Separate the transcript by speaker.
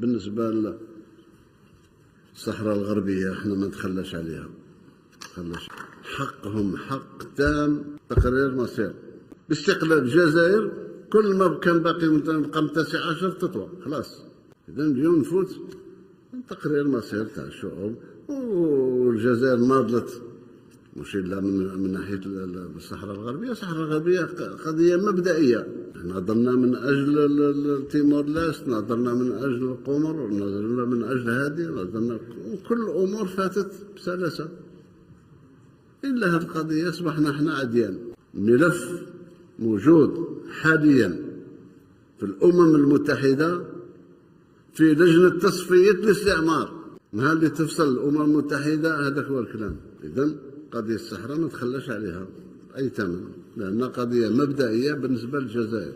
Speaker 1: بالنسبة للصحراء الغربية احنا ما نتخلاش عليها، حقهم حق تام تقرير مصير باستقلال الجزائر. كل ما كان باقي مقام 19 تطوى خلاص. إذا اليوم نفوت تقرير مصير تاع الشعوب، والجزائر ناضلت مش الا من ناحيه الصحراء الغربيه. الصحراء الغربيه قضيه مبدئيه، ناضلنا من اجل تيمور لاست، ناضلنا من اجل القمر، ناضلنا من اجل هذه، ناضلنا كل الامور فاتت بسلاسه. الا هذه القضيه اصبحنا احنا عديان. ملف موجود حاليا في الامم المتحده في لجنه تصفيه الاستعمار، نهار اللي تفصل الامم المتحده هذاك هو الكلام. اذا قضية الصحراء ما تخلاش عليها أي ثمن، لأنها قضية مبدئية بالنسبة للجزائر.